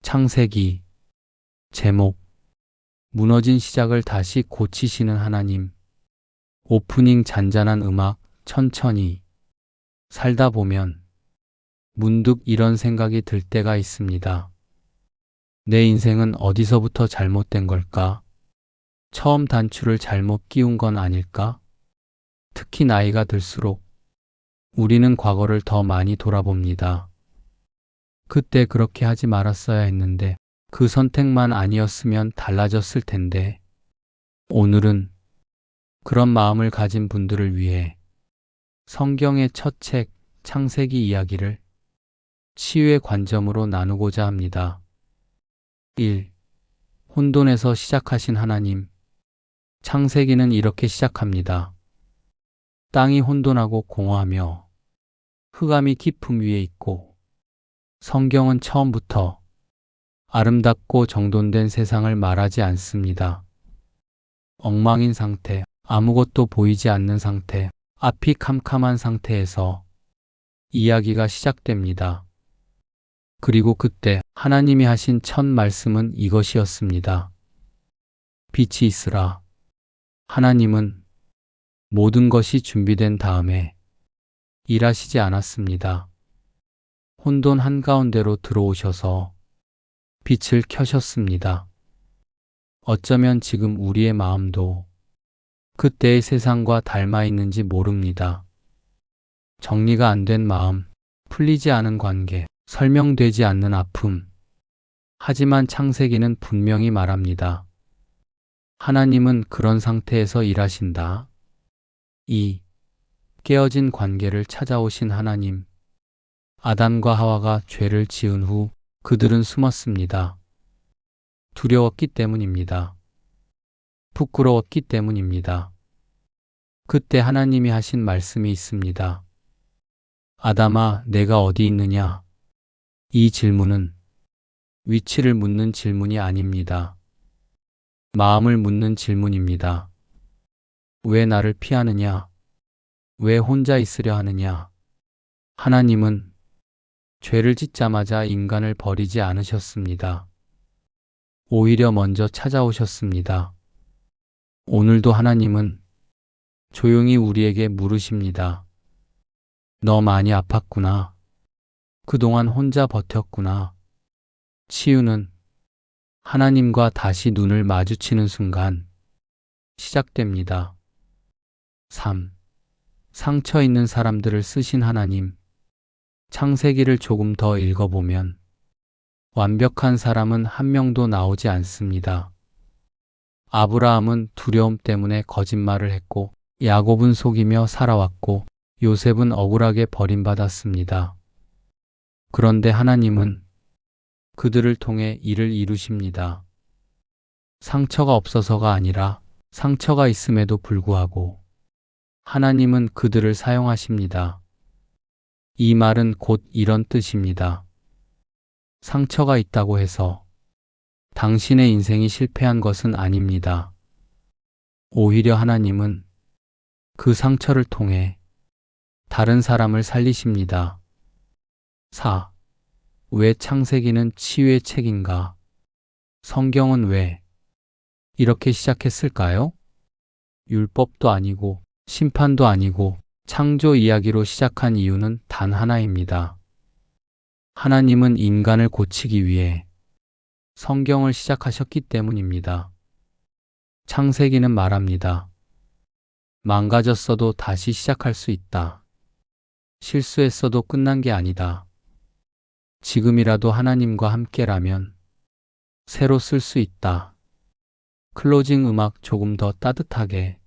창세기. 제목: 무너진 시작을 다시 고치시는 하나님. 오프닝 잔잔한 음악. 천천히. 살다 보면 문득 이런 생각이 들 때가 있습니다. 내 인생은 어디서부터 잘못된 걸까? 처음 단추를 잘못 끼운 건 아닐까? 특히 나이가 들수록 우리는 과거를 더 많이 돌아봅니다. 그때 그렇게 하지 말았어야 했는데, 그 선택만 아니었으면 달라졌을 텐데. 오늘은 그런 마음을 가진 분들을 위해 성경의 첫 책 창세기 이야기를 치유의 관점으로 나누고자 합니다. 1. 혼돈에서 시작하신 하나님. 창세기는 이렇게 시작합니다. 땅이 혼돈하고 공허하며 흑암이 깊음 위에 있고, 성경은 처음부터 아름답고 정돈된 세상을 말하지 않습니다. 엉망인 상태, 아무것도 보이지 않는 상태, 앞이 캄캄한 상태에서 이야기가 시작됩니다. 그리고 그때 하나님이 하신 첫 말씀은 이것이었습니다. 빛이 있으라. 하나님은 모든 것이 준비된 다음에 일하시지 않았습니다. 혼돈 한가운데로 들어오셔서 빛을 켜셨습니다. 어쩌면 지금 우리의 마음도 그때의 세상과 닮아 있는지 모릅니다. 정리가 안 된 마음, 풀리지 않은 관계, 설명되지 않는 아픔. 하지만 창세기는 분명히 말합니다. 하나님은 그런 상태에서 일하신다. 2. 깨어진 관계를 찾아오신 하나님. 아담과 하와가 죄를 지은 후 그들은 숨었습니다. 두려웠기 때문입니다. 부끄러웠기 때문입니다. 그때 하나님이 하신 말씀이 있습니다. 아담아, 내가 어디 있느냐? 이 질문은 위치를 묻는 질문이 아닙니다. 마음을 묻는 질문입니다. 왜 나를 피하느냐? 왜 혼자 있으려 하느냐? 하나님은 죄를 짓자마자 인간을 버리지 않으셨습니다. 오히려 먼저 찾아오셨습니다. 오늘도 하나님은 조용히 우리에게 물으십니다. 너 많이 아팠구나. 그동안 혼자 버텼구나. 치유는 하나님과 다시 눈을 마주치는 순간 시작됩니다. 3. 상처 있는 사람들을 쓰신 하나님. 창세기를 조금 더 읽어보면 완벽한 사람은 한 명도 나오지 않습니다. 아브라함은 두려움 때문에 거짓말을 했고, 야곱은 속이며 살아왔고, 요셉은 억울하게 버림받았습니다. 그런데 하나님은 그들을 통해 일을 이루십니다. 상처가 없어서가 아니라 상처가 있음에도 불구하고 하나님은 그들을 사용하십니다. 이 말은 곧 이런 뜻입니다. 상처가 있다고 해서 당신의 인생이 실패한 것은 아닙니다. 오히려 하나님은 그 상처를 통해 다른 사람을 살리십니다. 4. 왜 창세기는 치유의 책인가? 성경은 왜 이렇게 시작했을까요? 율법도 아니고 심판도 아니고 창조 이야기로 시작한 이유는 단 하나입니다. 하나님은 인간을 고치기 위해 성경을 시작하셨기 때문입니다. 창세기는 말합니다. 망가졌어도 다시 시작할 수 있다. 실수했어도 끝난 게 아니다. 지금이라도 하나님과 함께라면 새로 쓸 수 있다. 클로징 음악 조금 더 따뜻하게.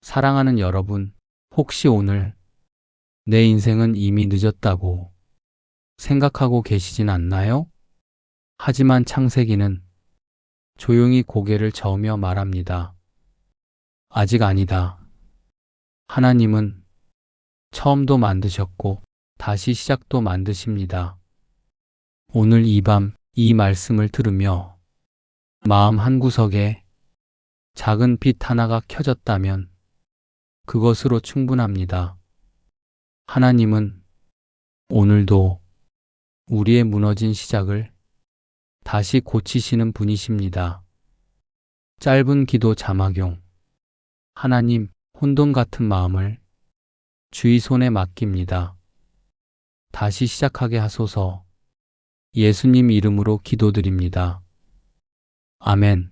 사랑하는 여러분, 혹시 오늘 내 인생은 이미 늦었다고 생각하고 계시진 않나요? 하지만 창세기는 조용히 고개를 저으며 말합니다. 아직 아니다. 하나님은 처음도 만드셨고 다시 시작도 만드십니다. 오늘 이 밤 이 말씀을 들으며 마음 한구석에 작은 빛 하나가 켜졌다면 그것으로 충분합니다. 하나님은 오늘도 우리의 무너진 시작을 다시 고치시는 분이십니다. 짧은 기도 자막용. 하나님, 혼돈 같은 마음을 주의 손에 맡깁니다. 다시 시작하게 하소서. 예수님 이름으로 기도드립니다. 아멘.